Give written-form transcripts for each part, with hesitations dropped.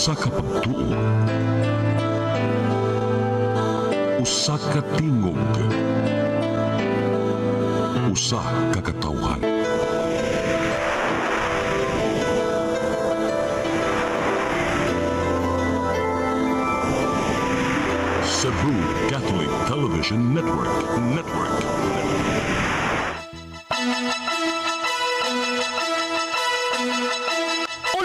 Usa ka pagtuo, usa ka tingog, usa ka katawhan. Cebu Catholic Television Network.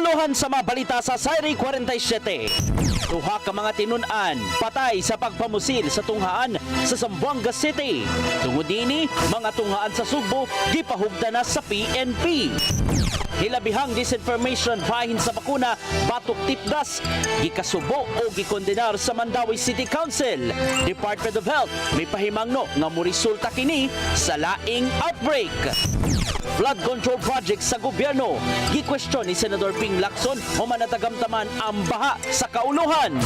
Uluhan sa mga balita sa Sayri 47. Duha ka mga tinun-an patay sa pagpamusil sa tunghaan sa Zamboanga City. Tungod dini, mga tunghaan sa Sugbo gipahugda na sa PNP. Hilabihang disinformation bahin sa bakuna, batok tipdas, gikasubo o gikondenar sa Mandawi City Council. Department of Health may pahimangno nga murisulta kini sa laing outbreak. Flood control project sa gobyerno, gikwestiyon ni Senador Ping Lacson o manatagamtaman ang baha sa kauluhan.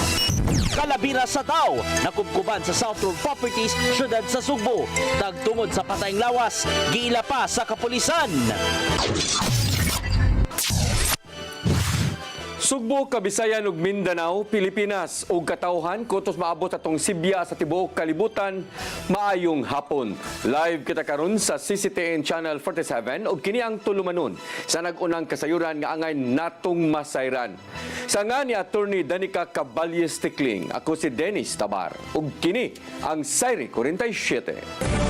Kalabira sa tao, nakubkuban sa South Road Properties, syudad sa Sugbo. Tagtungod sa patayng lawas, giila pa sa kapulisan. Sugbo, Kabisayan ug Mindanao, Pilipinas ug katawhan kutos maabot atong Sibya sa tibuok kalibutan. Maayong hapon. Live kita karon sa CCTN Channel 47 ug kini ang tulumanon sa nag-unang kasayuran nga angay natong masayran. Sa nga ni Attorney Danica Caballes Tikling, ako si Dennis Tabar ug kini ang Sayri 47.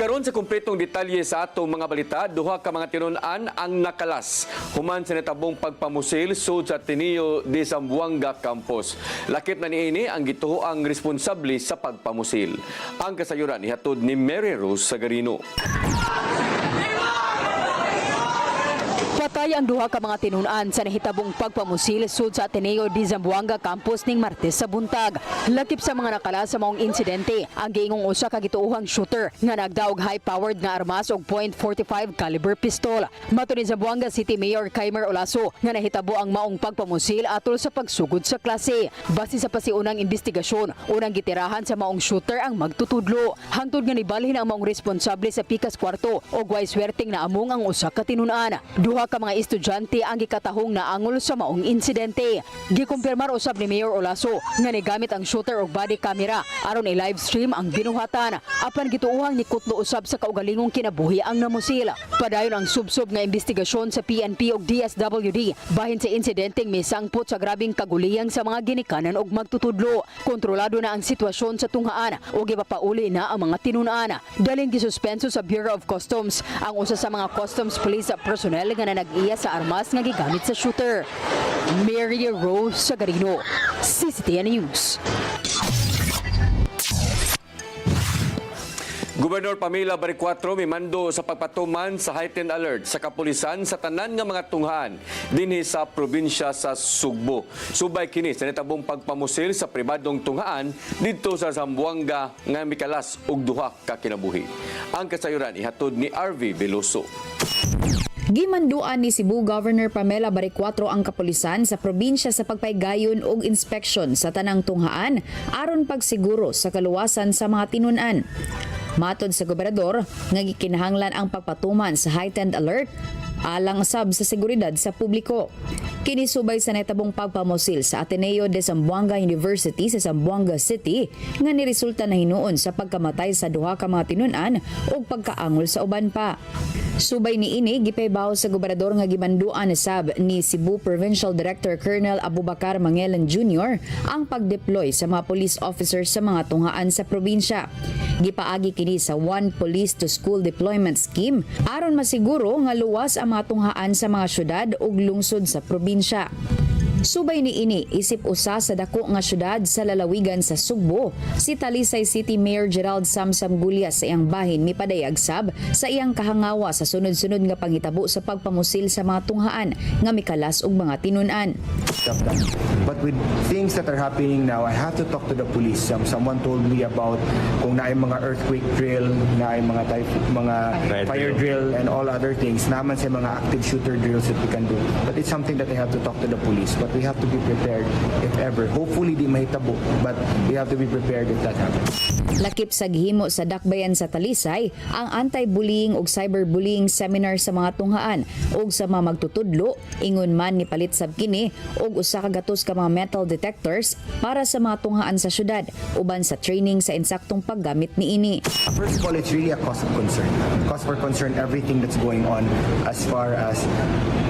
Karon sa kumpletong detalye sa atong mga balita, duha ka mga tinun-an ang nakalas human sa natabong pagpamusil sud sa Ateneo de Zamboanga Campus. Lakip na niini ang gituoang responsable sa pagpamusil. Ang kasayuran ihatod ni Mary Rose Sagarino. Patay ang duha ka mga tinun-an sa nahitabong pagpamusil sud sa Ateneo de Zamboanga Campus ning Martes sa buntag. Lakip sa mga nakala sa maong insidente, ang giingong usa ka gituohang shooter nga nagdaog high-powered nga armas og .45 caliber pistol. Mato ni Zamboanga City Mayor Kaimer Olaso nga nahitabo ang maong pagpamusil atol sa pagsugod sa klase. Base sa pasiunang investigasyon, unang gitirahan sa maong shooter ang magtutudlo. Hangtod nga nibalhin ang maong responsable sa pikas kwarto og way swerteng naamong ang usa ka tinun-an. Duha ka mga estudyante ang gikatahong naangol sa maong insidente. Gikumpirmar usab ni Mayor Olaso nga nigamit ang shooter og body camera aron i-live stream ang binuhatan. Apan gituohang nikutlo usab sa kaugalingong kinabuhi ang namusil. Padayon ang subsub nga investigasyon sa PNP ug DSWD bahin sa insidenteng may sangpot sa grabing kaguliyang sa mga ginikanan ug magtutudlo. Kontrolado na ang sitwasyon sa tunghaan ug ipapauli na ang mga tinun-an. Daling gisuspenso sa Bureau of Customs ang usa sa mga customs police personnel nga nag-iya sa armas nga gigamit sa shooter. Mary Rose Sagarino, CCTN News. Gobernador Pamela Baricuatro mimando sa pagpatuman sa heightened alert sa kapulisan sa tanan nga mga tunghaan dinhi sa probinsya sa Sugbo. Subay kini sa natabong pagpamusil sa pribadong tunghaan didto sa Zamboanga nga mikalas og duha ka kinabuhi. Ang kasayuran ihatod ni RV Veloso. Gimanduan ni Cebu Governor Pamela Baricuatro ang kapulisan sa probinsya sa pagpaygayon og inspeksyon sa tanang tunghaan aron pagsiguro sa kaluwasan sa mga tinun-an. Matod sa gobernador, nga gikinahanglan ang pagpatuman sa heightened alert alang sab sa seguridad sa publiko. Kinisubay sa natabong pagpamusil sa Ateneo de Zamboanga University sa Zamboanga City nga niresulta na hinuon sa pagkamatay sa duha ka mga tinun-an ug pagkaangol sa uban pa. Subay ni ini gipaybaw sa gobernador nga gimanduan sab ni Cebu Provincial Director Colonel Abubakar Mangelan Jr. ang pagdeploy sa mga police officers sa mga tunghaan sa probinsya. Gipaagi kini sa One Police to School Deployment Scheme aron masiguro nga luwas ang mga tunghaan sa mga syudad ug lungsod sa probinsya. Subay ni ini isip usa sa dako nga syudad sa lalawigan sa Sugbo, si Talisay City Mayor Gerald Samsam Gulyas sa iyang bahin mipadayag sab sa iyang kahangawa sa sunod-sunod nga panghitabo sa pagpamusil sa mga tunghaan nga mikalas og mga tinun-an. But with things that are happening now, I have to talk to the police. Someone told me about kung naay mga earthquake drill, naay mga fire drill and all other things. Naman sa mga active shooter drills that we can do. But it's something that I have to talk to the police. But we have to be prepared if ever. Hopefully di mahitabo, but we have to be prepared if that happens. Lakip sa gihimo sa dakbayan sa Talisay ang anti-bullying ug cyberbullying seminar sa mga tunghaan ug sa mga magtutudlo ingon man ni palit sab kini og usa ka gatos ka mga metal detectors para sa mga tunghaan sa syudad uban sa training sa insaktong paggamit niini. First of all, it's really a cause of concern. Cause for concern everything that's going on as far as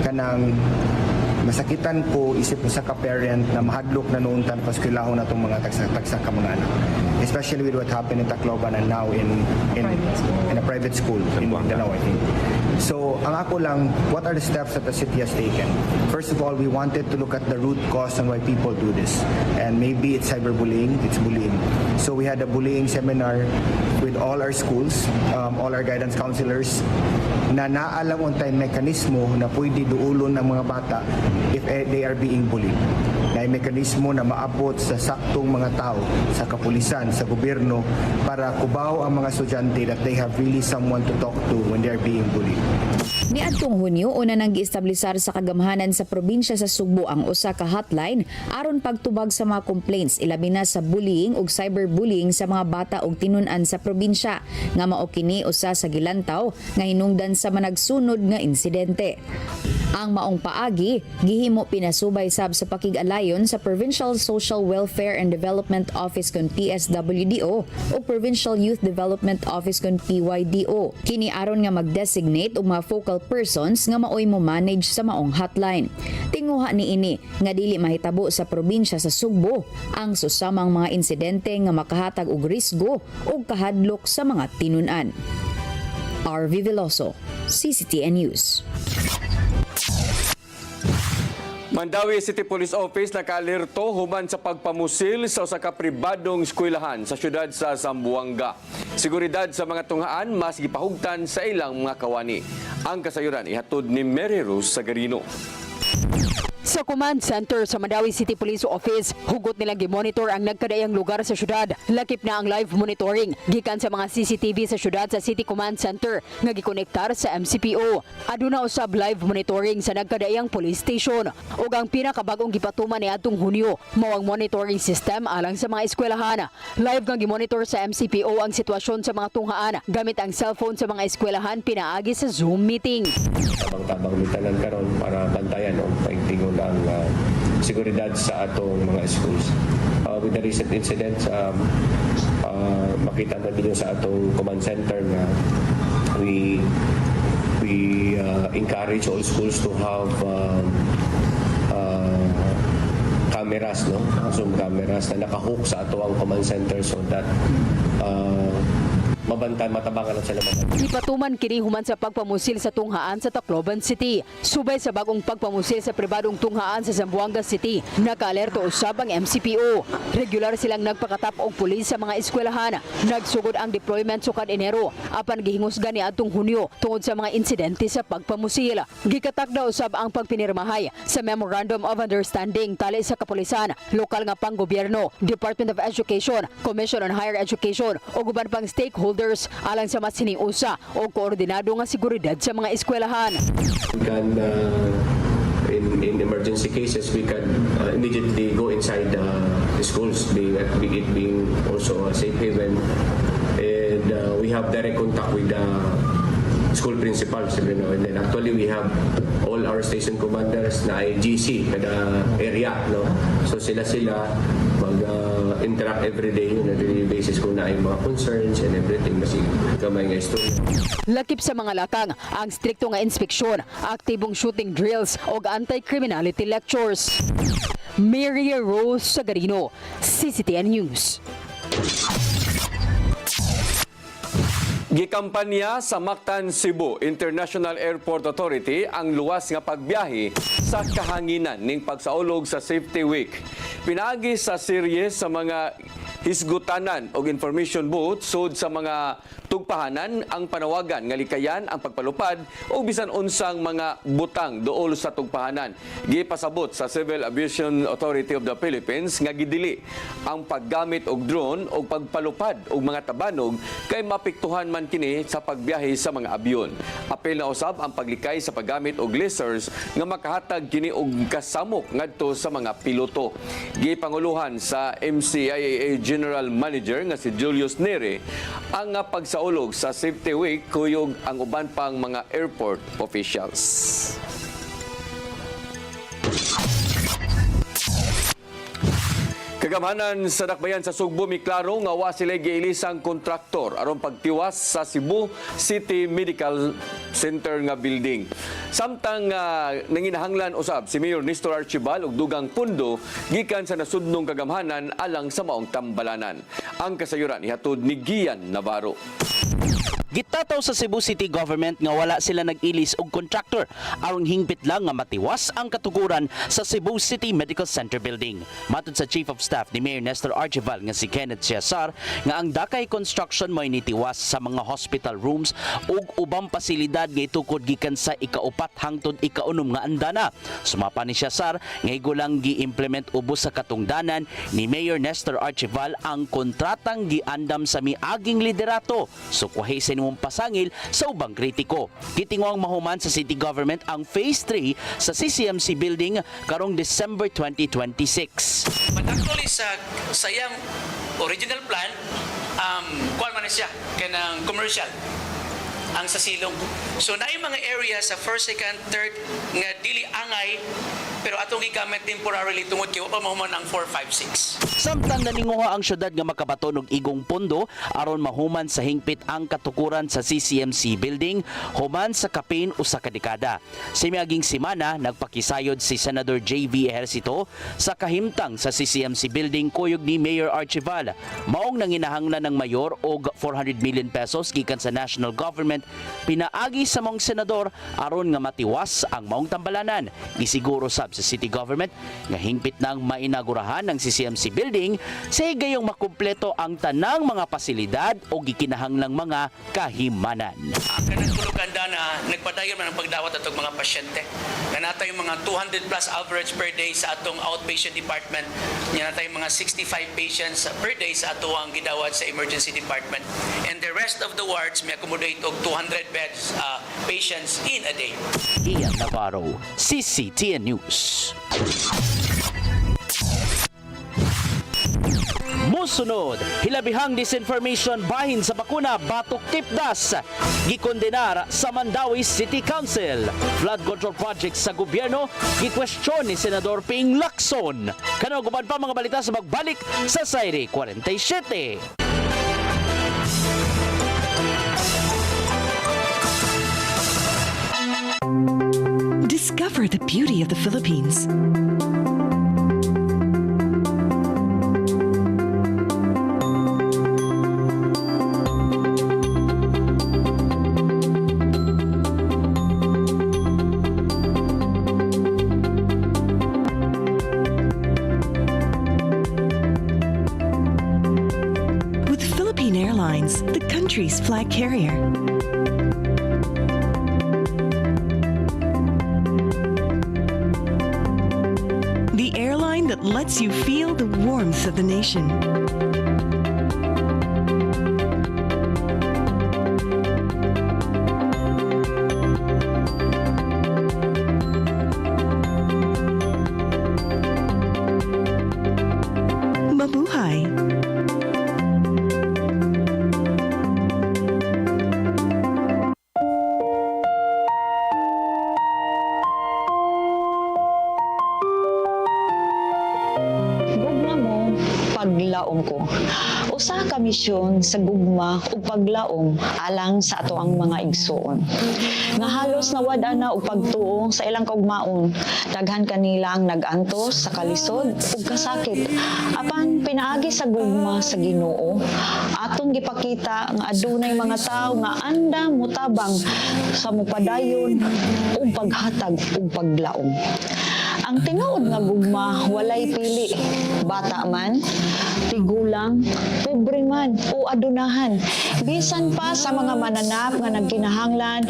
kanang masakitan ko isip mo sa ka-parent na mahadlok na noon tan paskwelahon na itong mga tagsa ka mga anak. Especially with what happened in Tacloban and now in a private school in Mindanao, I think. So, ang ako lang, what are the steps that the city has taken? First of all, we wanted to look at the root cause on why people do this. And maybe it's cyberbullying, it's bullying. So, we had a bullying seminar with all our schools, all our guidance counselors, na naalang untay mekanismo na pwede duulon ng mga bata if they are being bullied. Na mekanismo na maabot sa saktong mga tao, sa kapulisan, sa gobyerno, para kubaw ang mga estudyante that they have really someone to talk to when they are being bullied. Niadtong Hunyo, una nang giestablisar sa kagamhanan sa probinsya sa Sugbo ang usa ka hotline aron pagtubag sa mga complaints ilabi na sa bullying ug cyberbullying sa mga bata ug tinun-an sa probinsya nga mao kini usa sa gilantaw nga hinungdan sa managsunod nga insidente. Ang maong paagi gihimo pinasubay sab sa pakig-alayon sa Provincial Social Welfare and Development Office kon PSWDO o Provincial Youth Development Office kon PYDO. Kini aron nga mag-designate og mga focal persons nga maoy mo manage sa maong hotline. Tinguha ni ini nga dili mahitabo sa probinsya sa Sugbo ang susamang mga insidente nga makahatag og risgo o kahadlok sa mga tinun-an. RV Veloso, CCTN News. Mandawi City Police Office nakaalerto human sa pagpamusil sa usa ka pribadong eskwelahan sa syudad sa Zamboanga. Seguridad sa mga tunghaan mas gipahugtan sa ilang mga kawani. Ang kasayuran ihatod ni Mary Rose Sagarino. Sa command center sa Mandawi City Police Office, hugot nilang gimonitor ang nagkadayang lugar sa syudad. Lakip na ang live monitoring gikan sa mga CCTV sa syudad sa City Command Center nga gikonektar sa MCPO. Aduna usab live monitoring sa nagkadayang police station. Ug ang pinakabagong gipatuman niadtong Hunyo, mao ang monitoring system alang sa mga eskwelahan. Live nga gimonitor sa MCPO ang sitwasyon sa mga tunghaan gamit ang cellphone sa mga eskwelahan pinaagi sa Zoom meeting. Tabang-tabang mitanan karon para bantayan o paigtingon ang seguridad sa atong mga schools. With the recent incidents, makita na din sa atong command center na we encourage all schools to have cameras, no? Zoom cameras na nakahook sa ato ang command center so that matabangan lang sila. Ipatuman kini human sa pagpamusil sa tunghaan sa Tacloban City. Subay sa bagong pagpamusil sa pribadong tunghaan sa Zamboanga City, nakaalerto usab ang MCPO. Regular silang nagpakatap og pulis sa mga eskwelahan. Nagsugod ang deployment sukad Enero apan gihingusgan niadtong Hunyo tungod sa mga insidente sa pagpamusil. Gikatakda usab ang pagpinirmahay sa Memorandum of Understanding tali sa kapulisan, lokal nga panggobyerno, Department of Education, Commission on Higher Education ug uban pang stakeholders alang sa mas hiniusa o koordinado nga seguridad sa mga eskwelahan. We can, in emergency cases, we can immediately go inside the schools, it being also a safe haven. And we have direct contact with the school principals, you know, and then actually we have all our station commanders na IGC kada area, no? So sila mag-interact every day on a daily basis kung na ay mga concerns and everything kasi gamay nga istorya. Lakip sa mga lakang ang strikto nga inspeksyon, aktibong shooting drills ug anti-criminality lectures. Mary Rose Sagarino, CCTN News. Gikampanya sa Mactan, Cebu International Airport Authority ang luwas nga pagbiyahe sa kahanginan ning pagsaulog sa Safety Week. Pinaagi sa serye sa mga hisgutanan o information booth sud sa mga tugpahanan ang panawagan nga likayan ang pagpalupad o bisan unsang mga butang duol sa tugpahanan. Gipasabot sa Civil Aviation Authority of the Philippines nga gidili ang paggamit og drone o pagpalupad og mga tabanog kay mapiktuhan man kini sa pagbiyahe sa mga abyon. Apil na usab ang paglikay sa paggamit og lasers nga makahatag kini og kasamok ngadto sa mga piloto. Gipanguluhan sa MCIAA General Manager nga si Julius Nere ang pagsaulog sa Safety Week kuyog ang uban pang mga airport officials. Kagamhanan sa dakbayan sa Sugbo miklaro nga wa sila giilisang kontraktor aron pagtiwas sa Cebu City Medical Center nga building. Samtang nanginahanglan usab si Mayor Nestor Archibald og dugang pundo gikan sa nasudnong kagamhanan alang sa maong tambalanan. Ang kasayuran ihatod ni Gian Navarro. Gitataw sa Cebu City Government nga wala sila nag-ilis og contractor aron hingpit lang nga matiwas ang katukuran sa Cebu City Medical Center building. Matod sa Chief of Staff ni Mayor Nestor Archibald nga si Kenneth Cesar nga ang dakay construction may nitiwas sa mga hospital rooms ug ubang pasilidad nga itukod gikan sa ikaupat hangtod ikaunom nga andana. Sumapa ni Cesar nga higulang gi-implement ubos sa katungdanan ni Mayor Nestor Archibald ang kontratang giandam sa miaging liderato. Sukwahi sa mong pasangil sa ubang kritiko. Gitingwang mahuman sa city government ang Phase 3 sa CCMC building karong December 2026. But actually sa sayang original plan, kuwan man na siya kanang commercial ang sa silong. So na yung mga area sa first, second, third nga dili angay pero atong gigamit temporarily tungod kay wa pa mahuman ang 4, 5, 6. Samtang naninguha ang syudad nga makabaton og igong pondo aron mahuman sa hingpit ang katukuran sa CCMC building human sa kapin usa ka dekada. Sa miaging semana nagpakisayod si Senador JV Ejercito sa kahimtang sa CCMC building kuyog ni Mayor Archibald. Maong nanginahanglan ng mayor og 400 million pesos gikan sa national government pinaagi sa mong senador aron nga matiwas ang maong tambalanan. Gisiguro sab sa city government nga hingpit nang mainagurahan ng CCMC building sa higayong makumpleto ang tanang mga pasilidad o gikinahanglang mga kahimanan. Kanang kulukanda na nagpadayon man ang pagdawat atong mga pasyente. Nga natay mga 200 plus average per day sa atong outpatient department. Nga natay mga 65 patients per day sa ato ang gidawat sa emergency department. And the rest of the wards may accommodate og 200 beds patients in a day. Ian Navarro, CCTN News. Musunod, hilabihang disinformation bahin sa bakuna batok tipdas. Gikondenar sa Mandawi City Council. Flood control project sa gobyerno, gikwestiyon ni Senador Ping Lacson. Kanaguban pa mga balita sa magbalik sa Sayri 47. Discover the beauty of the Philippines. With Philippine Airlines, the country's flag carrier. The airline that lets you feel the warmth of the nation. Mabuhay! Gugma mo, paglaom ko. Usa ka misyon sa gugma ug paglaom alang sa ato ang mga igsuon. Nga halos nawad na og pagtuo sa ilang kaugmaon. Daghan kanila ang nag-antos sa kalisod ug kasakit. Apan pinaagi sa gugma sa Ginoo, atong gipakita nga adunay mga tao nga andam mutabang sa mupadayon ug paghatag ug paglaom. Ang tinuod nga gugma walay pili, bata man, tigulang, pobre man o adunahan, bisan pa sa mga mananap nga nagkinahanglan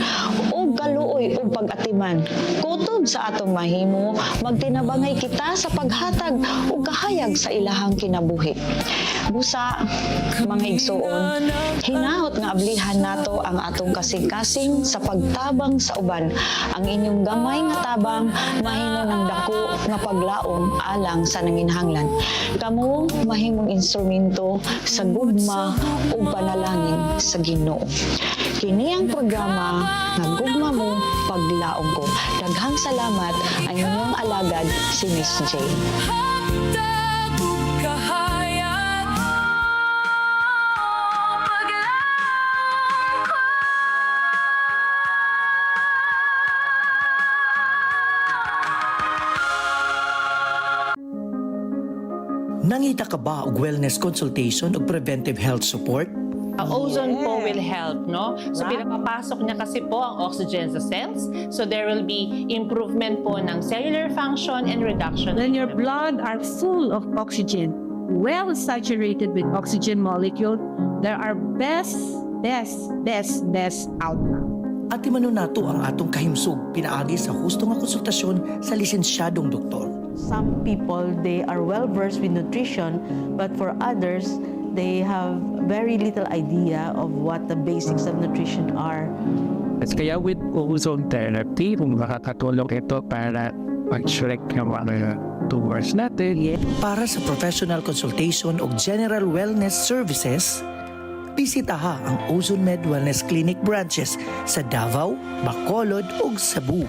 o kaluoy o pag-atiman. Kutob sa atong mahimo, magtinabangay kita sa paghatag o kahayag sa ilahang kinabuhi. Busa, mga igsuon, hinaot nga ablihan nato ang atong kasing-kasing sa pagtabang sa uban. Ang inyong gamay nga tabang mahimo ng dako nga paglaom alang sa nanginhanglan. Kamo mahimong instrumento sa gugma o panalangin sa Ginoo. Kini ang programa nga Gugma Mo, Paglaom Ko. Daghang salamat ang inyong alagad si Miss J. Nangita ka ba og wellness consultation o preventive health support? Ozone po will help, no? So pinapapasok niya kasi po ang oxygen sa cells. So there will be improvement po ng cellular function and reduction. When your blood are full of oxygen, well saturated with oxygen molecule, there are best outcome. At imanon nato ang atong kahimsog pinaagi sa husto nga konsultasyon sa lisensyadong doktor. Some people, they are well versed with nutrition, but for others, they have very little idea of what the basics of nutrition are. At kaya with ozone therapy, kung makakatulong ito para mag-shrek ng mga tumors natin. Para sa professional consultation o general wellness services, bisitaha ang Ozone Med Wellness Clinic branches sa Davao, Bacolod ug Cebu.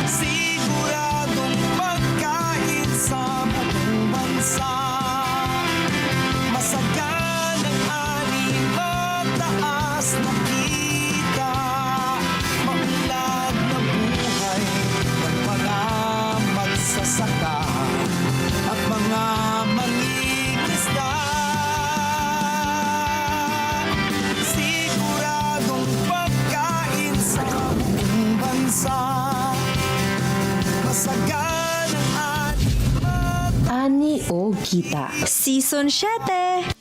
Siguradong pagkain sa buong bansa, masaganang ani, mataas na kita, maunlad na buhay ng mga magsasaka at mga mangingisda. Siguradong pagkain sa buong bansa, masaganang Ani o Kita. Season 7.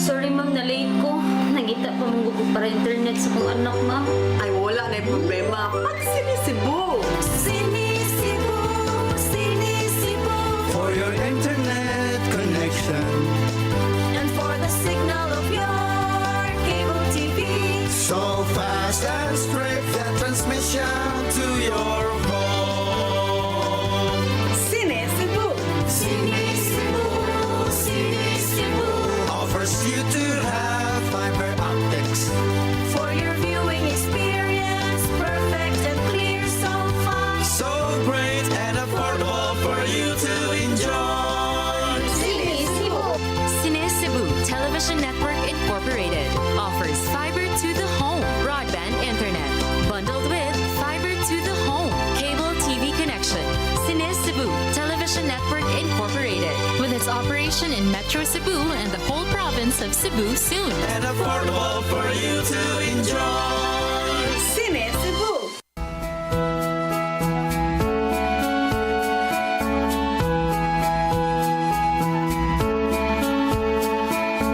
Sorry ma'am, na-late ko. Nagita pa mong gugog para internet sa kong anak ma'am. Ay wala na problema. Pag sinisibo. Sinisibo, sinisibo, for your internet connection And for the signal of your cable TV. so fast and straight, that transmission to your home. Sinisibo. Sinisibo, sinisibo, offers you to have fiber optics For your viewing experience, perfect and clear, so fine. so great and affordable for you to enjoy. Cine-Cebu Television Network Incorporated offers fiber to the home broadband internet bundled with fiber to the home cable TV connection. Cine-Cebu Television Network Incorporated with its operation in Metro Cebu and the whole province of Cebu soon. And affordable for you to enjoy. Sinisibo.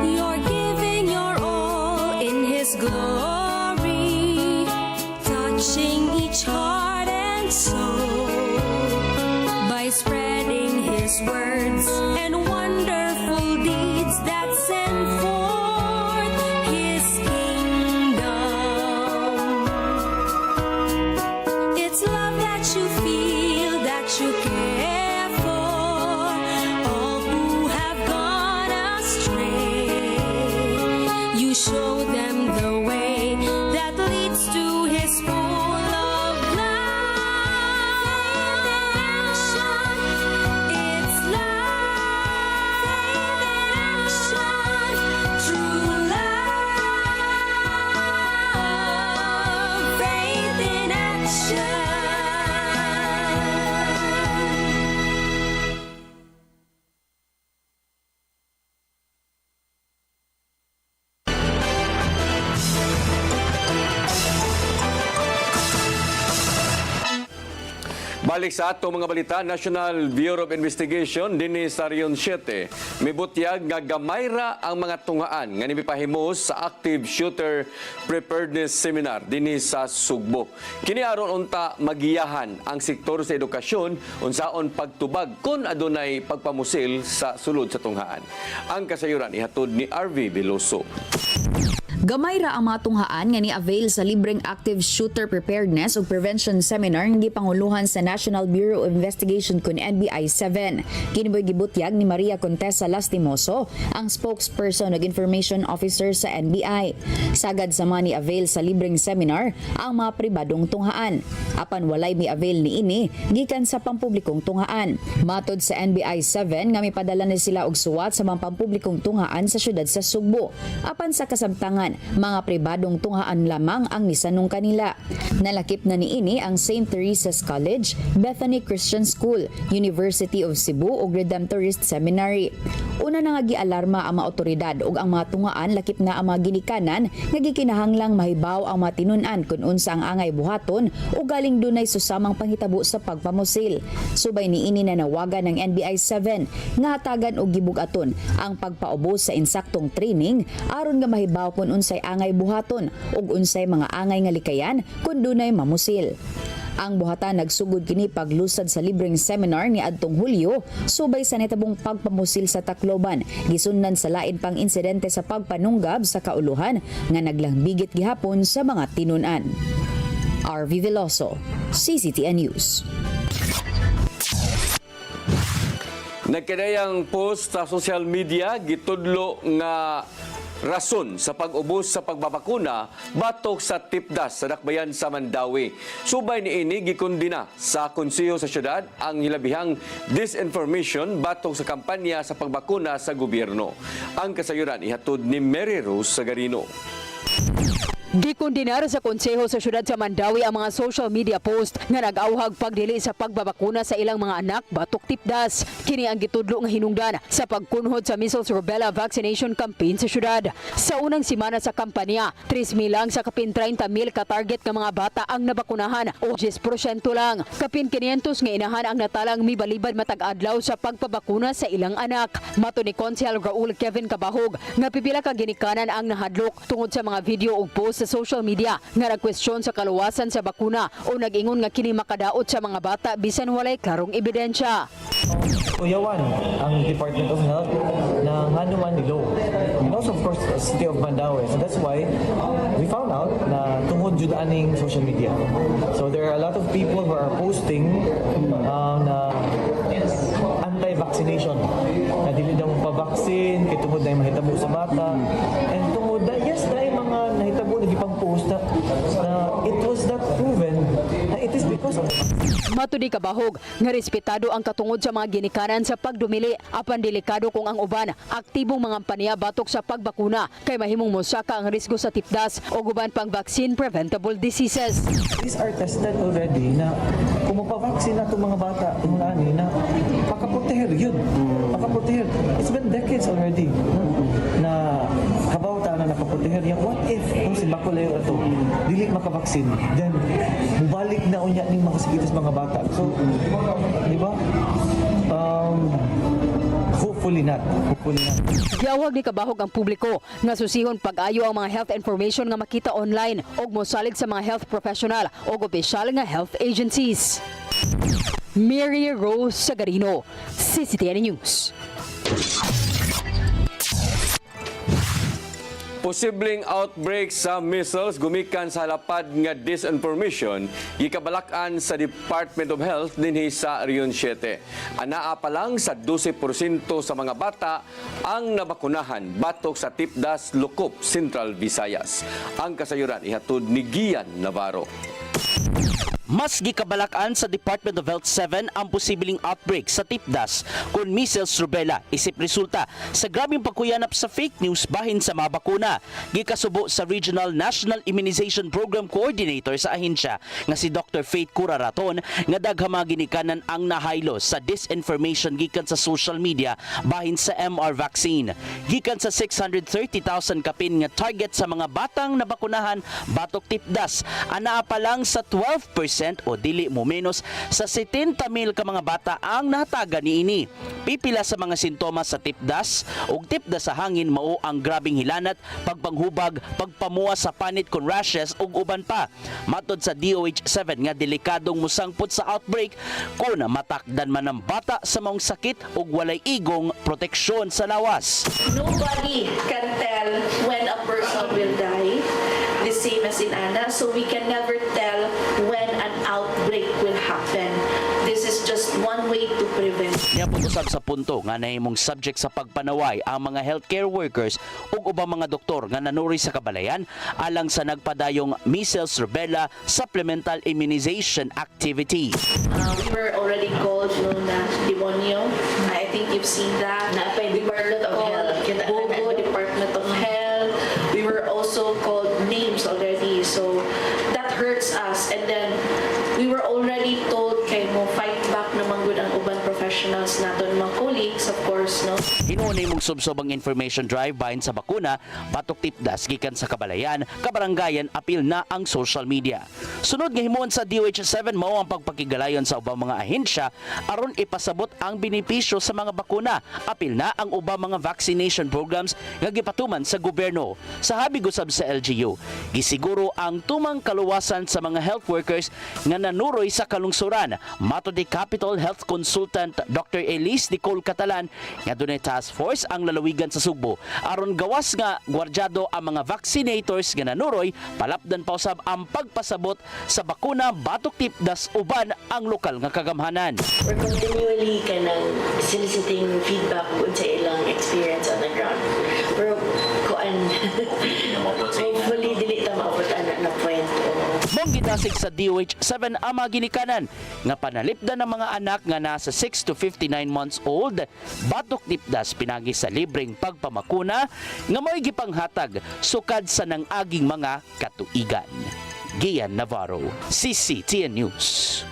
You're giving your all in His glory, touching each heart and soul by spreading His words and wonderful deeds that send forth His kingdom. It's love that you feel, that you care for all who have gone astray. You show them the way that leads to His full of love. Balik sa ato mga balita, National Bureau of Investigation dinhi sa Region 7 mibutyag nga gamay ra ang mga tunghaan nga nipahimos sa Active Shooter Preparedness Seminar dinhi sa Sugbo. Kini aron unta magiyahan ang sektor sa edukasyon unsaon pagtubag kun adunay pagpamusil sa sulod sa tunghaan. Ang kasayuran ihatod ni RV Veloso. Gamay ra ang mga tunghaan nga ni-avail sa libreng Active Shooter Preparedness ug Prevention Seminar nga gipanguluhan sa National Bureau of Investigation kun NBI 7. Kini mo'y gibutyag ni Maria Contessa Lastimoso, ang spokesperson ug information officer sa NBI. Sagad sa mga ni-avail sa libreng seminar ang mga pribadong tunghaan. Apan walay mi-avail niini gikan sa pampublikong tunghaan. Matod sa NBI 7 nga mipadala na sila og suwat sa mga pampublikong tunghaan sa syudad sa Sugbo. Apan sa kasamtangan mga pribadong tunghaan lamang ang nisanong kanila. Nalakip na niini ang St. Teresa's College, Bethany Christian School, University of Cebu ug Redemptorist Seminary. Una na nga gialarma ang mga otoridad ug ang mga tunghaan lakip na ang mga ginikanan nga gikinahanglang mahibaw ang mga tinun-an kun unsa ang angay buhaton o galing dunay susamang panghitabo sa pagpamusil. Subay niini na nawagan ng NBI 7 nga hatagan og gibug-aton ang pagpaubos sa insaktong training aron nga mahibaw kun unsay angay buhaton ug unsay mga angay nga likayan kun dunay mamusil. Ang buhatan nagsugod kini paglusad sa libreng seminar ni adtong Hulyo subay sa nitabong pagpamusil sa Tacloban, gisundan sa lain pang insidente sa pagpanunggab sa kauluhan nga naglangbigit gihapon sa mga tinun-an. RV Veloso, CCTN News. Nagkadayang post sa social media gitudlo nga rason sa pag-ubos sa pagbabakuna batok sa tipdas sa dakbayan sa Mandawi. Subay niini gikondina sa konseho sa syudad ang hilabihang disinformation batok sa kampanya sa pagbakuna sa gobyerno. Ang kasayuran ihatod ni Mary Rose Sagarino. Gikondinar sa konseho sa syudad sa Mandawi ang mga social media post nga nag-awhag pagdili sa pagbabakuna sa ilang mga anak batok tipdas. Kini ang gitudlo nga hinungdan sa pagkunhod sa measles rubella vaccination campaign sa syudad. Sa unang simana sa kampanya, 3,000 lang sa kapin 30,000 ka-target nga mga bata ang nabakunahan o 10% lang. Kapin 500 nga inahan ang natalang mibalibad matag adlaw sa pagpabakuna sa ilang anak. Mato ni Konsehal Raul Kevin Cabahog nga pipila ka ginikanan ang nahadlok tungod sa mga video ug post sa social media nga nagkwestiyon sa kaluwasan sa bakuna o nag-ingon nga kini makadaot sa mga bata bisan walay klarong ebidensya. Uyawan ang Department of Health na hanuman ni law. And also of course the City of Mandawi. So that's why we found out na tungod jud aning social media. So there are a lot of people who are posting na anti-vaccination. Na dili daw pa-vaccine, kay tungod na mahitabo sa bata. And tungod na, yes, na mga nahitabo na gipang-post na it was not proven na it is because of Matudi Kabahog nga respetado ang katungod sa mga ginikanan sa pagdumili apan delikado kung ang uban aktibong mga paniya batok sa pagbakuna kay mahimong mosaka ang risgo sa tipdas o guban pang vaccine preventable diseases. These are tested already na kung mapavaksin na itong mga bata, itong ani na makaproteher yun. Makaproteher. It's been decades already na kabawta na nakaproteher yan. What if kung si Bacoleo ito, dili makavaksin, then mubalik na unya ning mga sigitas mga bata. So, di ba? Hopefully not. Giyawag ni Kabahog ang publiko nga susihon pag-ayo ang mga health information nga makita online og mosalig sa mga health professional o opisyal nga health agencies. Mary Rose Sagarino, CCTN News. Posibleng outbreak sa measles gumikan sa lapad nga disinformation gikabalakan sa Department of Health dinhi sa Region 7. Anaa pa lang sa 12% sa mga bata ang nabakunahan batok sa tipdas Lukop, Central Visayas. Ang kasayuran ihatod ni Gian Navarro. Mas gikabalakan sa Department of Health 7 ang posibleng outbreak sa tipdas kung measles rubella isip resulta sa grabing pagkuyanap sa fake news bahin sa mga bakuna. Gikasubo sa Regional National Immunization Program Coordinator sa ahensya nga si Dr. Faith Curaraton nga daghang mga ginikanan ang nahaylo sa disinformation gikan sa social media bahin sa MR vaccine. Gikan sa 630,000 kapin nga target sa mga batang nabakunahan batok tipdas, anaa pa lang sa 12% o dili mo menos sa 70,000 ka mga bata ang nahatagan niini. Pipila sa mga sintomas sa tipdas ug tipdas sa hangin mao ang grabing hilanat, pagpanghubag, pagpamuwa sa panit kon rashes ug uban pa. Matod sa DOH-7 nga delikadong musangpot sa outbreak kung matakdan man ang bata sa maong sakit ug walay igong proteksyon sa lawas. Nobody can tell when a person will die, the same as in Anna, so we can never tell when an outbreak will happen. This is just one way to prevent. Niya usab sa punto nga nahimong subject sa pagpanaway ang mga healthcare workers ug ubang mga doktor nga nanuri sa kabalayan alang sa nagpadayong measles, rubella, supplemental immunization activity. We were already called na demonyo. I think you've seen that. We were called Bogo, Department of Health. We were also called names already. So that hurts us. And then we were already told kay mo fight back naman good ang uban professionals naton, mga colleagues, of course, no? Hinuon nimong subsob ang information drive bahin sa bakuna, batok tipdas gikan sa kabalayan, kabaranggayan, apil na ang social media. Sunod nga himuon sa DOH-7 mao ang pagpakigalayon sa ubang mga ahensya aron ipasabot ang benepisyo sa mga bakuna, apil na ang ubang mga vaccination programs nga gipatuman sa gobyerno. Sa habig usab sa LGU, gisiguro ang tumang kaluwasan sa mga health workers nga nanuroy sa kalungsuran. Mato di Capital Health Consultant Dr. Elise Nicole Catalan nga dunay task force ang lalawigan sa Sugbo aron gawas nga gwardyado ang mga vaccinators nga nanuroy, palapdan pa usab ang pagpasabot sa bakuna, batok tipdas uban ang lokal nga kagamhanan. We're continually soliciting feedback sa ilang experience on the ground. Pero hopefully dili ta maabot na point. Mong gidasig sa DOH-7 ang mga ginikanan nga panalipdan ng mga anak nga nasa 6 to 59 months old, batok tipdas pinagi sa libreng pagpamakuna nga mo'y gipanghatag sukad sa nangaging mga katuigan. Gian Navarro, CCTN News.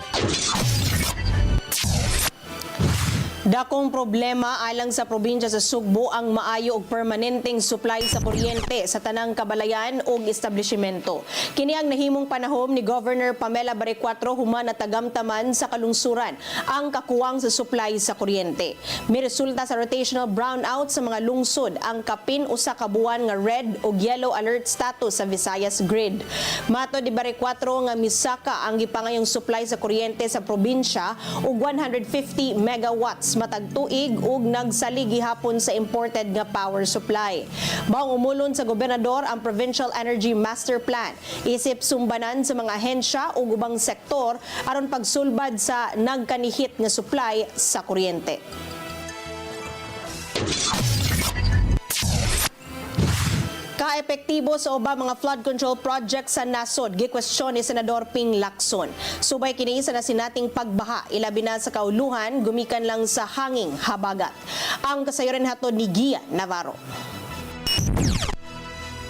Dakong problema alang sa probinsya sa Sugbo ang maayo og permanenteng supply sa kuryente sa tanang kabalayan ug establishmento. Kini ang nahimong panahom ni Governor Pamela Baricuatro human natagamtaman sa kalungsuran ang kakuwang sa supply sa kuryente. Miresulta sa rotational brownout sa mga lungsod ang kapin usa ka buwan nga red ug yellow alert status sa Visayas grid. Mato di Baricuatro nga misaka ang gipangayong supply sa kuryente sa probinsya ug 150 megawatts matag tuig ug nagsalig gihapon sa imported nga power supply. Baong umulon sa gobernador ang Provincial Energy Master Plan isip sumbanan sa mga ahensya ug ubang sektor aron pagsulbad sa nagkanihit nga supply sa kuryente. Ka-epektibo sa ubang mga flood control projects sa nasod, gikwestiyon ni Senador Ping Lacson. Subay kini sa nasinating pagbaha, ilabi na sa kauluhan, gumikan lang sa hanging habagat. Ang kasayoran hatod ni Gia Navarro.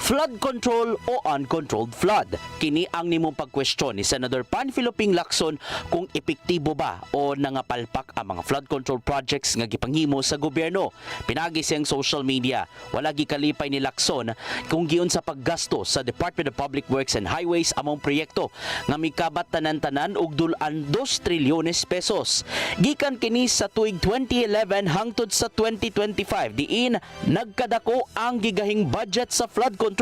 Flood control o uncontrolled flood? Kini ang nimong pagkwestiyon ni Senator Panfilo Ping Lacson kung epektibo ba o nangapalpak ang mga flood control projects nga gipanghimo sa gobyerno. Pinagi siyang social media. Wala gikalipay ni Lacson kung giun sa paggasto sa Department of Public Works and Highways among proyekto nga mikabat tanan-tanan og dulan 2 trilyones pesos. Gikan kini sa tuig 2011 hangtod sa 2025 diin nagkadako ang gigahing budget sa flood control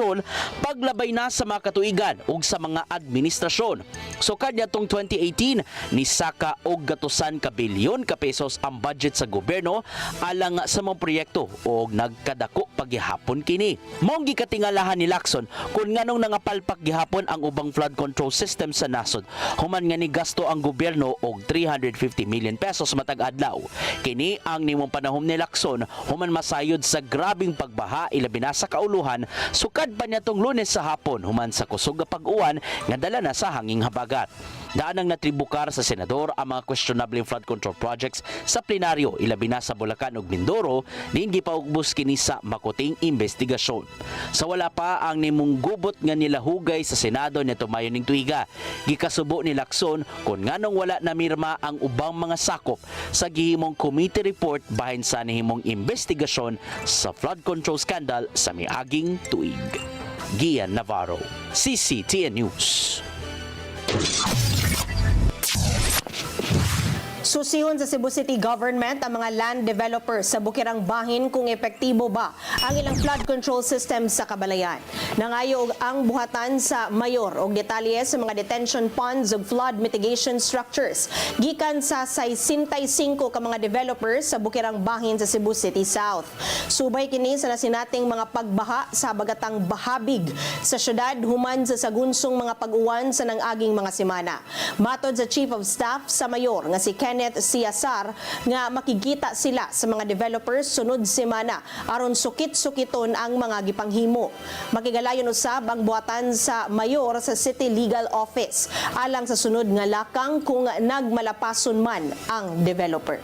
paglabay na sa mga katuigan ug sa mga administrasyon. So kanya tong 2018 ni saka og gatusan ka bilyon ka pesos ang budget sa gobyerno alang sa mga proyekto ug nagkadako paghihapon kini. Mong gikatingalahan ni Lacson kung nganong nangapalpak gihapon ang ubang flood control system sa nasod. Human nga ni gasto ang gobyerno og 350 million pesos matag adlaw. Kini ang nimong panahom ni Lacson human masayod sa grabing pagbaha ilabi na sa kauluhan sukad pa niya tong Lunes sa hapon human sa kusog nga pag-uwan nga dala na sa hanging habagat. Daanang natribukar sa senador ang mga questionable flood control projects sa plenaryo ilabi na sa Bulacan ug Mindoro diin gipaubos kini sa makuting investigasyon. Sa wala pa ang nimong gubot nga nilahugay sa Senado nito Mayo ning tuiga, gikasubo ni Lacson kung nganong wala na mirma ang ubang mga sakop sa gihimong committee report bahin sa nihimong investigasyon sa flood control scandal sa miaging tuig. Gian Navarro, CCTN News. Susihon sa Cebu City Government ang mga land developers sa Bukirang Bahin kung epektibo ba ang ilang flood control system sa Kabalayan. Nangayo ang buhatan sa mayor og detalye sa mga detention ponds ug flood mitigation structures gikan sa 65 ka mga developers sa Bukirang Bahin sa Cebu City South. Subay kini sa nasinating mga pagbaha sa habagatang Bahabig sa syudad human sa sagunsong mga pag-uwan sa nang-aging mga semana. Matod sa Chief of Staff sa mayor nga si Kenneth Siasar nga makikita sila sa mga developers sunod semana aron sukit-sukiton ang mga gipanghimo. Makigalayon usab ang buhatan sa mayor sa City Legal Office alang sa sunod nga lakang kung nagmalapason man ang developer.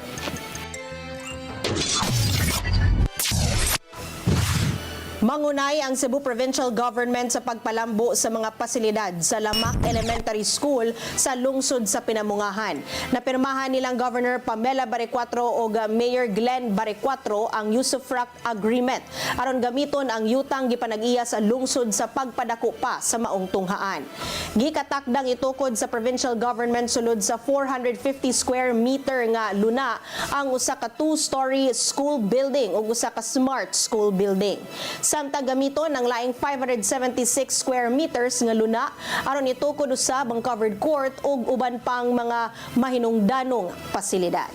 Mangunay ang Cebu Provincial Government sa pagpalambo sa mga pasilidad sa Lamak Elementary School sa lungsod sa Pinamungahan. Napirmahan nilang Governor Pamela Baricuatro o Mayor Glenn Baricuatro ang Usufruct Agreement aron gamiton ang yutang gipanag-iya sa lungsod sa pagpadako pa sa maong tunghaan. Gikatakdang itukod sa provincial government sulod sa 450 square meter nga luna ang usa ka 2-story school building ug usa ka smart school building. Samtang gamiton ang laing 576 square meters nga luna aron itukod usab ang covered court ug uban pang mga mahinungdanong pasilidad.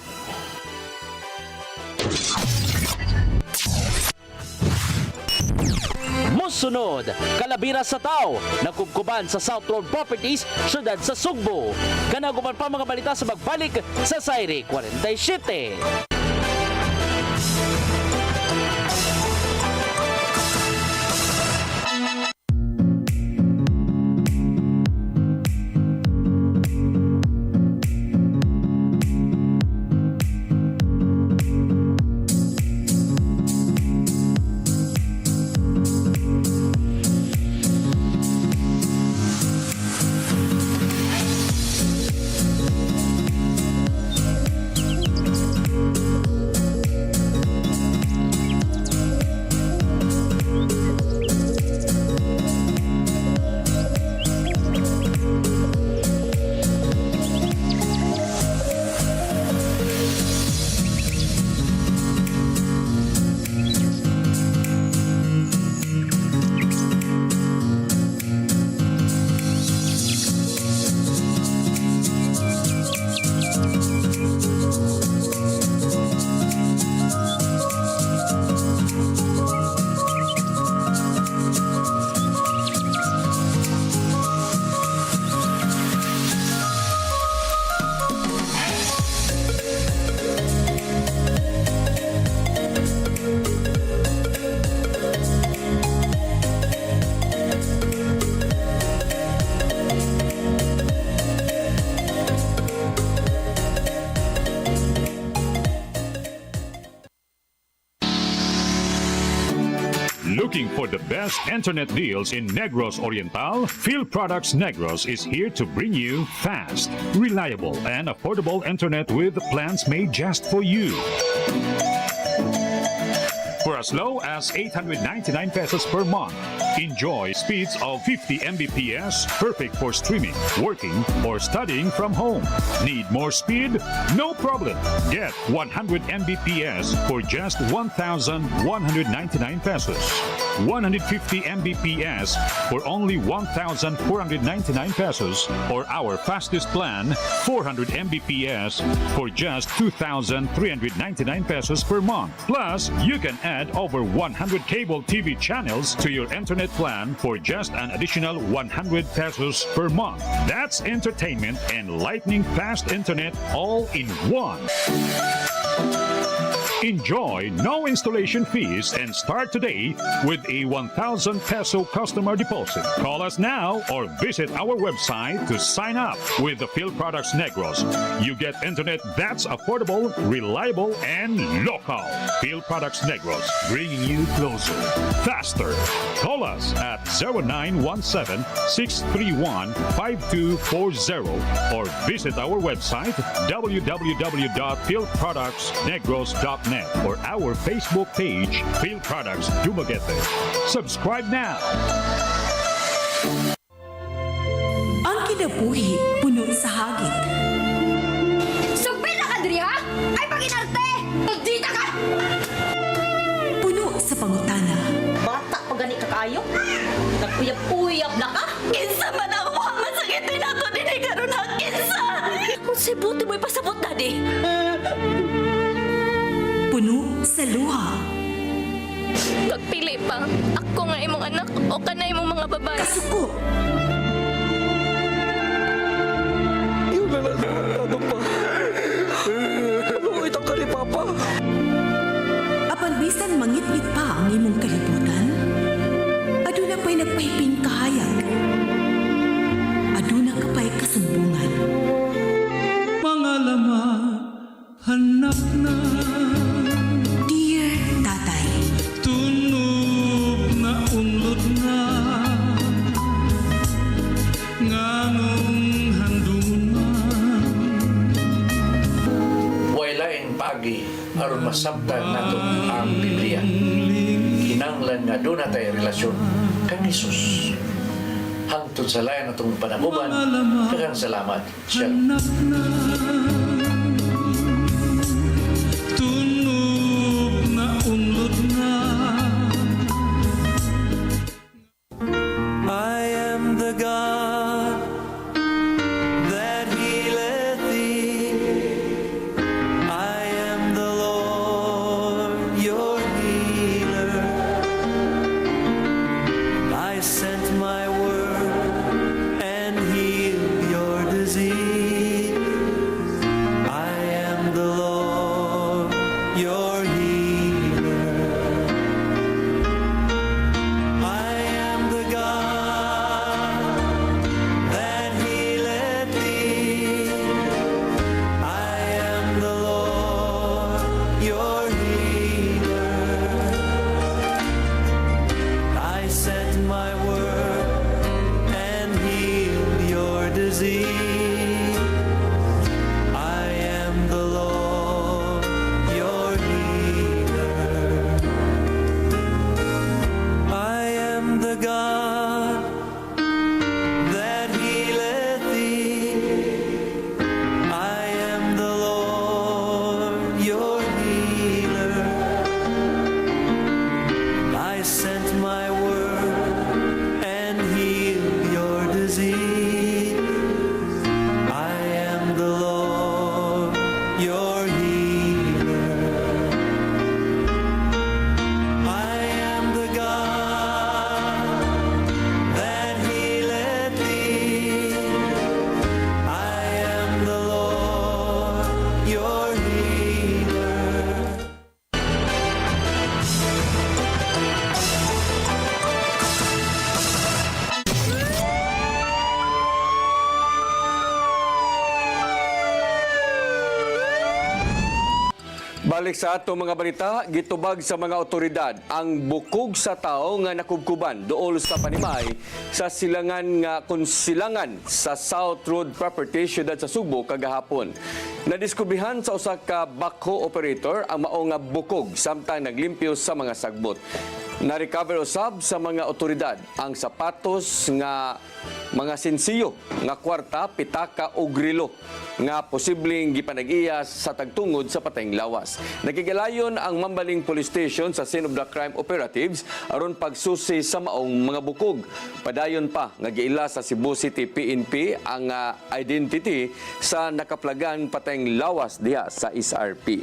Musunod, kalabira sa tao, nagkubkuban sa South Road Properties, syudad sa Sugbo. Kanaguman pa mga balita sa magbalik sa Sayri 47. Looking for the best internet deals in Negros Oriental? Phil Products Negros is here to bring you fast, reliable, and affordable internet with plans made just for you. For as low as 899 pesos per month, enjoy speeds of 50 Mbps, perfect for streaming, working, or studying from home. Need more speed? No problem. Get 100 Mbps for just 1,199 pesos. 150 Mbps for only 1,499 pesos, or our fastest plan, 400 Mbps for just 2,399 pesos per month. Plus, you can add over 100 cable TV channels to your internet plan for just an additional 100 pesos per month. That's entertainment and lightning fast internet all in one. Enjoy no installation fees and start today with a 1,000 peso customer deposit. Call us now or visit our website to sign up with the Phil Products Negros. You get internet that's affordable, reliable, and local. Phil Products Negros, bringing you closer, faster. Call us at 0917-631-5240 or visit our website www.philproductsnegros.net or our Facebook page, Phil Products Dumaguete. Subscribe now. Ang kinabuhi puno sa hagit. Sugpil na ka, Dria! Uyap-uyap na ka? Kinsa man ang mga sakitin nato din ay karon ha? Kinsa? Kung si buti mo'y pasabot na di. Puno sa luha. Pagpili pa, ako nga imong anak o kanay imong mga babae. Kasuko. Yung ano pa? Ano itang ka ni Papa? Apan bisan mangit-ngit pa ang imong kalibutan, aduna pa'y nagpahiping kahayag. Aduna ka pa'y kasumbungan. Mga laman, hanap na. Dear Tatay, Tunog na unlod na. Nganong handuman. Wailaing pagi aron masabtan nato ang Biblia. Kinahanglan nga doon natay relasyon kang Jesus. Hangtod sa layan natong panaguban, daghang salamat. Shalom. Hanap na. Tunog na unlod na. I am the God that healeth thee. I am the Lord your healer. I sent my word and healed your disease. I am the Lord your healer. I am the God that healeth thee. I am the Lord your healer. I sent my word and healed your disease. I am the Lord your healer. I am the God that healeth thee. I am the Lord your healer. I sent my word and healed your disease. I am the Lord your healer. I am the God that healeth thee. I am the Lord your healer. Balik sa ato mga balita, gitubag sa mga otoridad ang bukog sa tao nga nakubkuban dool sa Panimay sa silangan nga konsilangan sa South Road Property siyudad sa Subo kagahapon. Nadiskubrihan sa usa ka backhoe operator ang mao nga bukog samtang naglimpyo sa mga sagbot. Na-recover usab sa mga otoridad ang sapatos nga mga sensiyo nga kwarta, pitaka ug relo nga posibleng gipanag-iya sa tagtungod sa patayng lawas. Nagigalayon ang Mambaling Police Station sa scene of the crime operatives aron pagsusi sa maong mga bukog. Padayon pa nga giila sa Cebu City PNP ang identity sa nakaplagan patayng lawas diha sa SRP.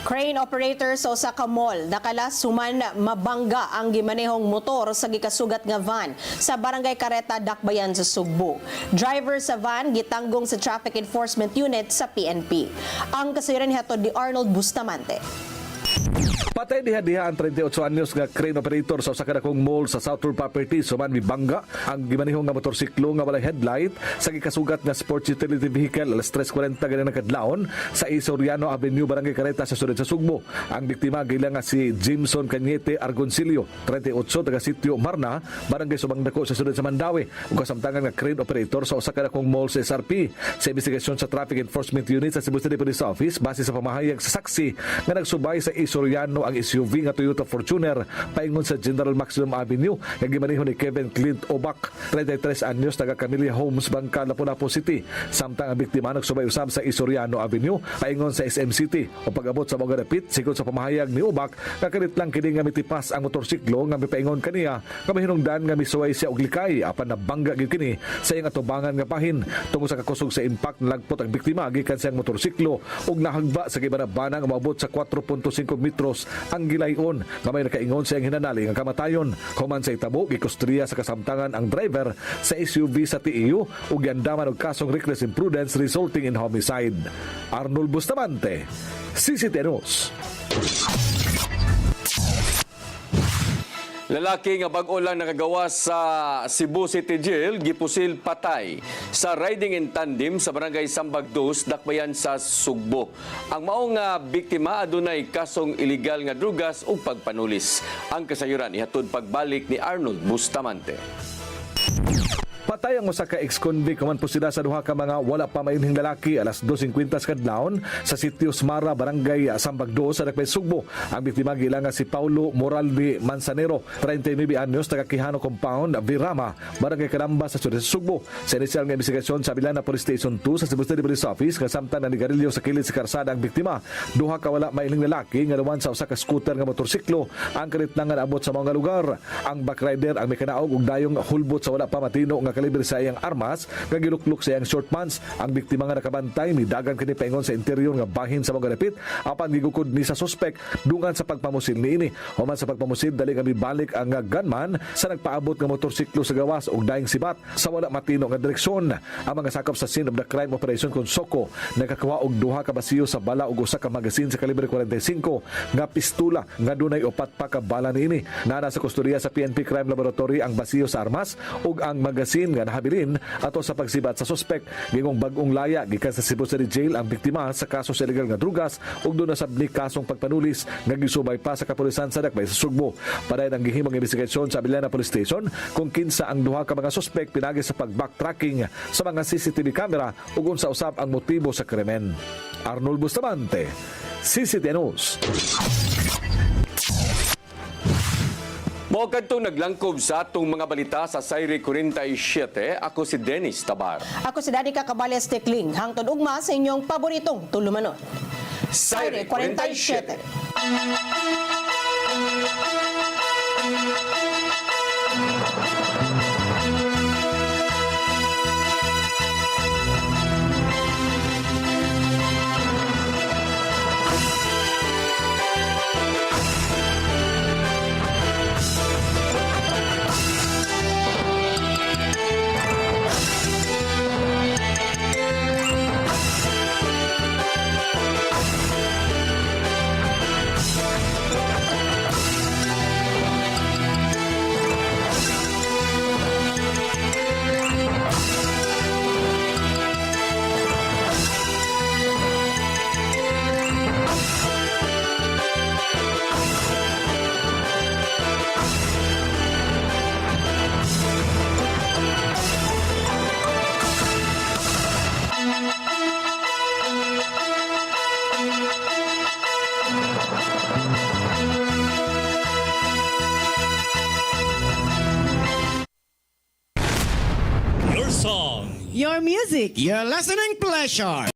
Crane operator sa usa ka mall nakalas human mabangga ang gimanehong motor sa gikasugat nga van sa Barangay Careta, Dakbayan sa Sugbo. Driver sa van gitanggong sa Traffic Enforcement Unit sa PNP. Ang kasayuran hatod ni Arnold Bustamante. Patay diha ang 38 anyos nga crane operator sa usa ka dakong mall sa South Road Property suman mibangga ang gimanihong nga motorsiklo nga walay headlight sa gikasugat nga sports utility vehicle alas 3:40 ganina kadlawon sa Isoriano Avenue, Barangay Careta sa sudad sa Sugbo. Ang biktima gila nga si Jimson Cañete Argoncillo, 38, taga sitio Marna, Barangay Subangdako sa sudad sa Mandawi, ug kasamtangan nga crane operator sa usa ka dakong mall sa SRP. Sa investigasyon sa Traffic Enforcement Unit sa Cebu City Police Office base sa pamahayag sa saksi nga nagsubay sa Isoriano ang SUV nga Toyota Fortuner paingon sa General Maximum Avenue nga gimaneho ni Kevin Clint Obak, 33 anyos, taga Camellia Homes, Bangka, Lapu-Lapu City. Samtang ang biktima nagsubay usab sa Isoriano Avenue paingon sa SM City. O pag-abot sa mga dapit, sikod sa pamahayag ni Obak, kakalit lang kini nga mitipas ang motorsiklo nga mipaingon kaniya nga mahinungdan nga misuway siya og likay apan nabangga gyud kini sa iyang atubangan nga bahin tungod sa kakusog sa impact nalagpot ang biktima gikan sa iyang motorsiklo ug nahagba sa gibanabana nga maabot sa 4.5 metros ang gilayon nga may nakaingon sa iyang hinanali nga kamatayon. Human sa itabo, gikustriya sa kasamtangan ang driver sa SUV sa TEU ug giandaman og kasong reckless imprudence resulting in homicide. Arnold Bustamante, CCTV News. Lalaki nga bag-o lang nakagawa sa Cebu City Jail, gipusil patay sa riding in tandem sa barangay Sambag 2, Dakbayan sa Sugbo. Ang maong nga biktima adunay kasong illegal nga drugas o pagpanulis. Ang kasayuran ihatod pagbalik ni Arnold Bustamante. Patay ang usa ka ex-convict human po sila sa duha ka mga wala pa mainhing lalaki alas 2:50 kadlawon sa sitio Smara, barangay Sambag 2 sa Dakbayan, Sugbo. Ang biktima gilang si Paulo Moralde Manzanero, 39 anyos, taga Quijano Compound, Virama, barangay Calamba sa Ciudad de Sugbo. Sa inisyal nga investigasyon sa Bilana Police Station 2 sa Cebu City Police Office, kasamtan na nigarilyo sa kilid sa karsada ang biktima. Duha ka wala mainhing lalaki nga luwan sa usa ka scooter nga motorsiklo. Ang kanitlangan abot sa mga lugar. Ang backrider ang may kanaog ug dayong hulbot sa wala pa matino nga kalibre sa iyang armas nga giluklok sa iyang short pants. Ang biktima nga nakabantay midagan kini paingon sa interior nga bahin sa mga dapit apan gigukod ni sa suspek dungan sa pagpamusil niini. Human sa pagpamusil dali nga mibalik ang gunman sa nagpaabot nga motorsiklo sa gawas ug daing sibat sa wala matino nga direksyon. Ang mga sakop sa scene of the crime operation Consoko nakakuha og duha ka basiyo sa bala ug usa ka magasin sa kalibre 45 nga pistola nga dunay upat pa ka bala niini. Nana sa kustorya sa PNP Crime Laboratory ang basiyo sa armas ug ang magasin nga nahabilin ato sa pagsibat sa suspek. Gingong bag-ong laya gikan sa Cebu City Jail ang biktima sa kaso sa illegal nga drugas ug doon nasabni kasong pagpanulis nga gisubay pa sa kapulisan sa Dakbayan sa Sugbo. Padayon ang gihimong investigasyon sa Bilana Police Station kung kinsa ang duha ka mga suspek pinagi sa pag-backtracking sa mga CCTV camera ug unsa usab ang motibo sa krimen. Arnold Bustamante, CCTV News. Mao kadtong naglangkob sa atong mga balita sa Sayre 47. Ako si Dennis Tabar. Ako si Danica Cabales Tecling. Hangtod ugma sa inyong paboritong tulumanon. Sayre 47. Your song, your music, your listening pleasure.